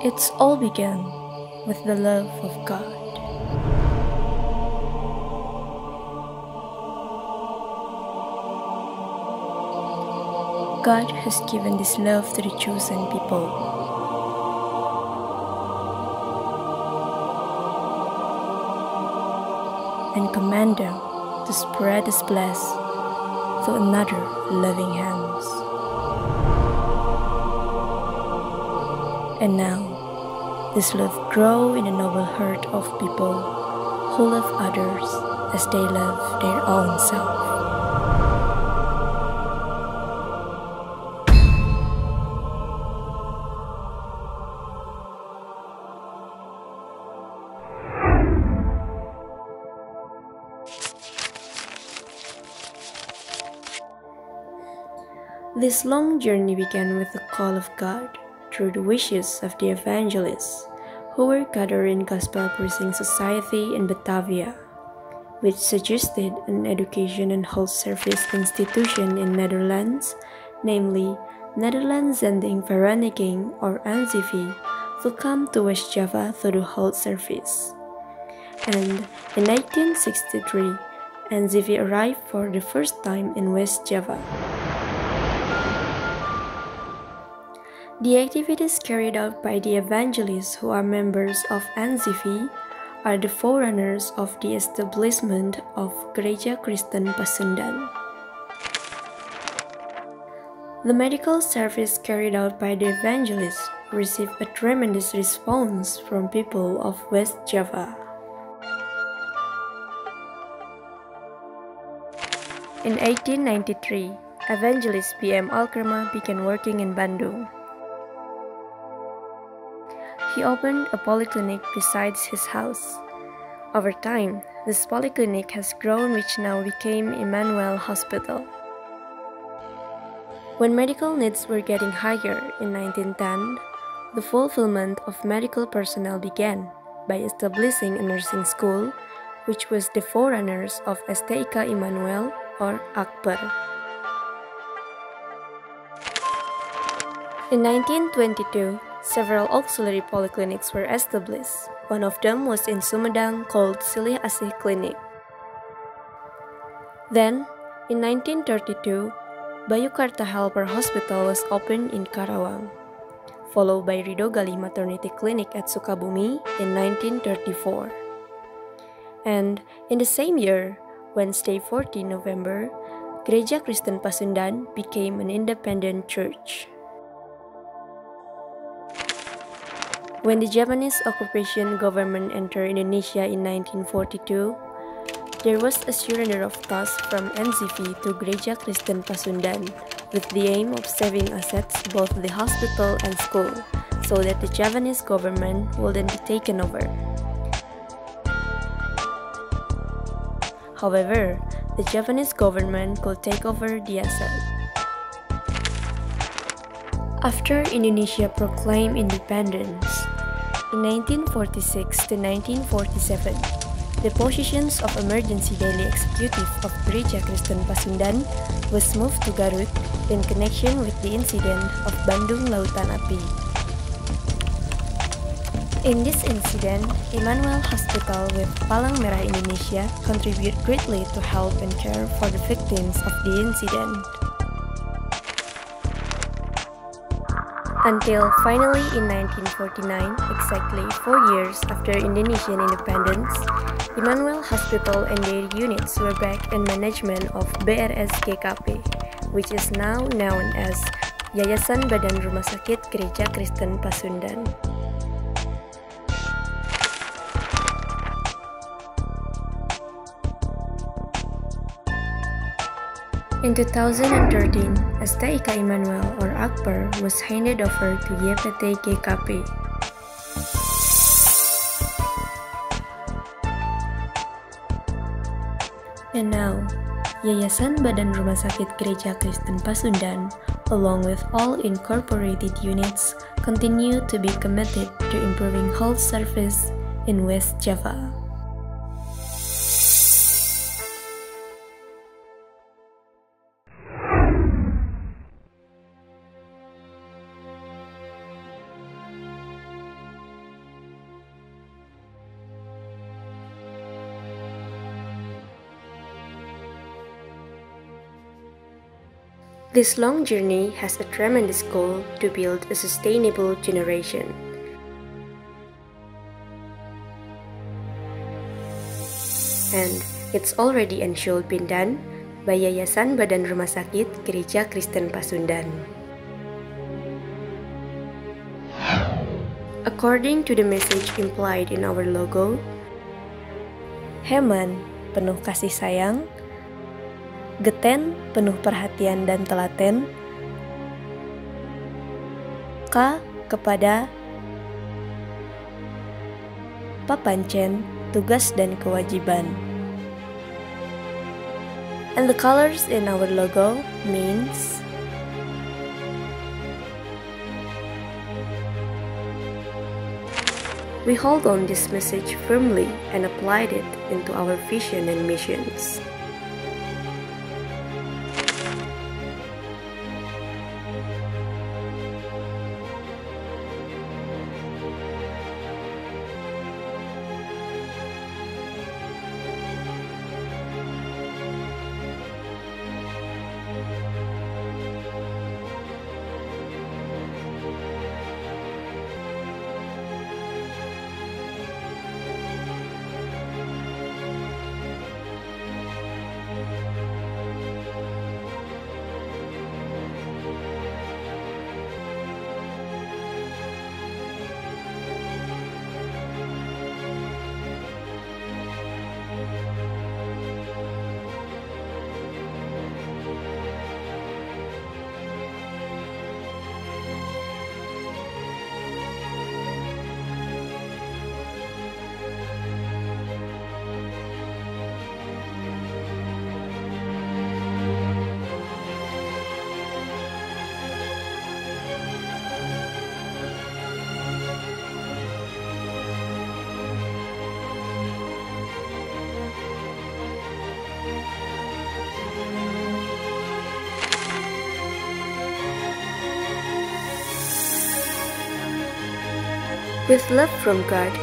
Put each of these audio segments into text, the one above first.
It's all began with the love of God. God has given this love to the chosen people. And command them to spread His bless to another loving hands. And now, this love grow in a noble heart of people who love others as they love their own self. This long journey began with the call of God through the wishes of the evangelists who were gathered in gospel-preaching society in Batavia, which suggested an education and health service institution in Netherlands, namely Netherlands Zending Vereniging or NZV, to come to West Java to do health service. And in 1963, NZV arrived for the first time in West Java. The activities carried out by the evangelists who are members of NZV are the forerunners of the establishment of Gereja Kristen Pasundan. The medical service carried out by the evangelists received a tremendous response from people of West Java. In 1893, Evangelist B.M Alkena began working in Bandung. He opened a polyclinic besides his house. Over time, this polyclinic has grown, which now became Immanuel Hospital. When medical needs were getting higher in 1910, the fulfillment of medical personnel began by establishing a nursing school, which was the forerunners of STIK Immanuel or Akbar. In 1922, several auxiliary polyclinics were established. One of them was in Sumedang called Silih Asih Clinic. Then, in 1932, Bayukarta Hospital was opened in Karawang, followed by Ridogalih Maternity Clinic at Sukabumi in 1934. And in the same year, Wednesday 14 November, Gereja Kristen Pasundan became an independent church. When the Japanese occupation government entered Indonesia in 1942, there was a surrender of tasks from NZV to Gereja Kristen Pasundan with the aim of saving assets, both the hospital and school, so that the Japanese government wouldn't be taken over. However, the Japanese government could take over the asset. After Indonesia proclaimed independence, in 1946 to 1947, the positions of emergency daily executive of Gereja Kristen Pasundan was moved to Garut in connection with the incident of Bandung Lautan Api. In this incident, Immanuel Hospital with Palang Merah Indonesia contribute greatly to help and care for the victims of the incident. Until finally in 1949, exactly 4 years after Indonesian independence, Immanuel Hospital and their units were back in management of YBRS GKP, which is now known as Yayasan Badan Rumah Sakit Gereja Kristen Pasundan. In 2013, STIK Immanuel or Akbar was handed over to YPT GKP. And now, Yayasan Badan Rumah Sakit Gereja Kristen Pasundan, along with all incorporated units, continue to be committed to improving health service in West Java. This long journey has a tremendous goal to build a sustainable generation. And it's already and should be done by Yayasan Badan Rumah Sakit Gereja Kristen Pasundan. According to the message implied in our logo, Heman, penuh kasih sayang, Geten, penuh perhatian dan telaten, K, kepada, Papancen, tugas dan kewajiban. And the colors in our logo means we hold on this message firmly and applied it into our vision and missions. With love from God,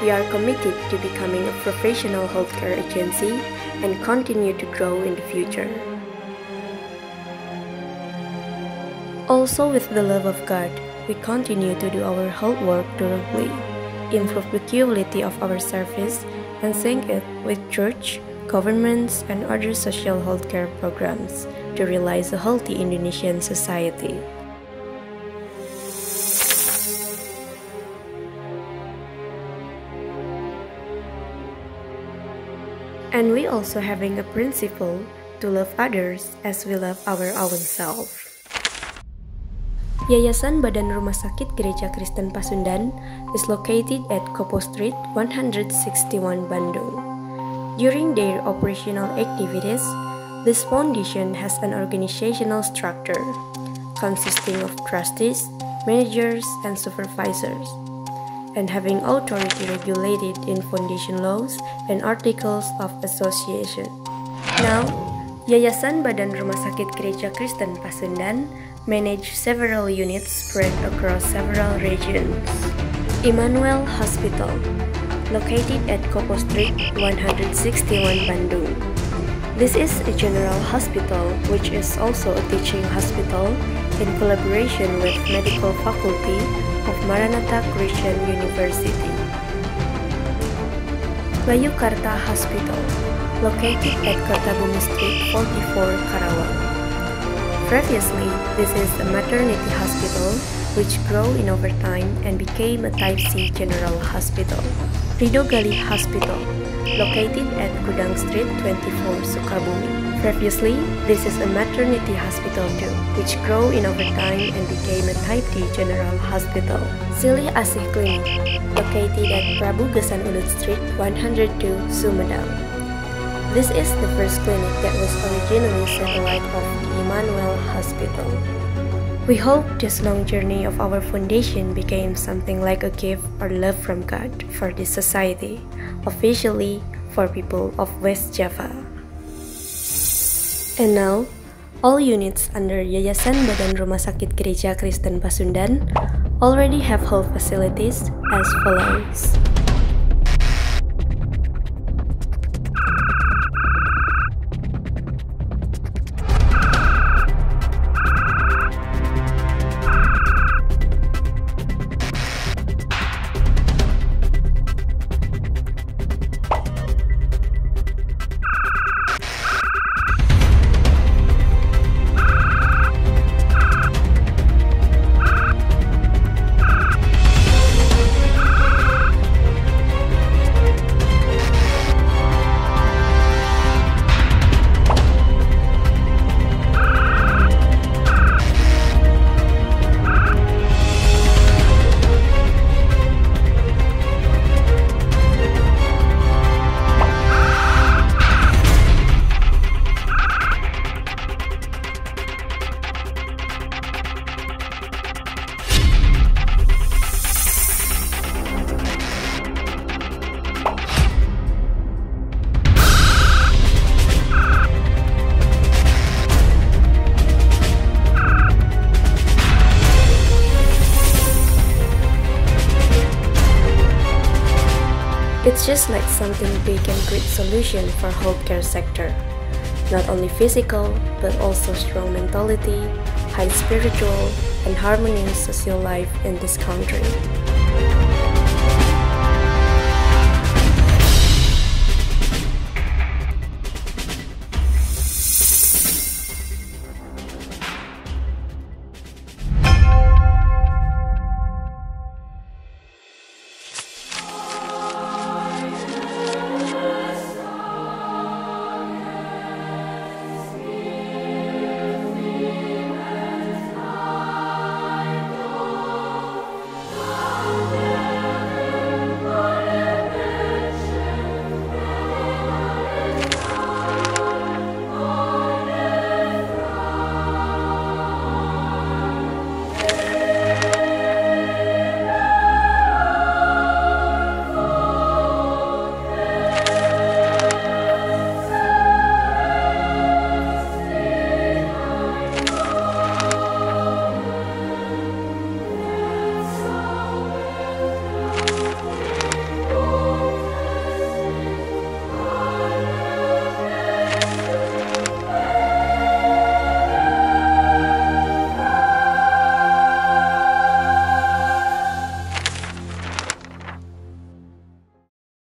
we are committed to becoming a professional healthcare agency and continue to grow in the future. Also, with the love of God, we continue to do our health work durably, improve the quality of our service, and sync it with church, governments, and other social healthcare programs to realize a healthy Indonesian society. And we also having a principle to love others as we love our own self. Yayasan Badan Rumah Sakit Gereja Kristen Pasundan is located at Kopo Street 161 Bandung. During their operational activities, this foundation has an organizational structure consisting of trustees, managers, and supervisors, and having authority regulated in foundation laws and articles of association. Now, Yayasan Badan Rumah Sakit Gereja Kristen Pasundan manage several units spread across several regions. Immanuel Hospital, located at Kopo Street 161 Bandung. This is a general hospital which is also a teaching hospital in collaboration with Medical Faculty of Maranatha Christian University. Bayukarta Hospital, located at Sukabumi Street 44, Karawang. Previously, this is a maternity hospital which grew in over time and became a Type C General Hospital. Ridogalih Hospital, located at Gudang Street 24, Sukabumi. Previously, this is a maternity hospital too, which grew in over time and became a Type D General Hospital. Silih Asih Clinic, located at Prabu Gesan Unut Street 102, Sumedang. This is the first clinic that was originally satellite of the Immanuel Hospital. We hope this long journey of our foundation became something like a gift or love from God for this society, officially for people of West Java. And now, all units under Yayasan Badan Rumah Sakit Gereja Kristen Pasundan already have health facilities as follows. It's just like something big and great solution for healthcare sector. Not only physical, but also strong mentality, high spiritual, and harmonious social life in this country.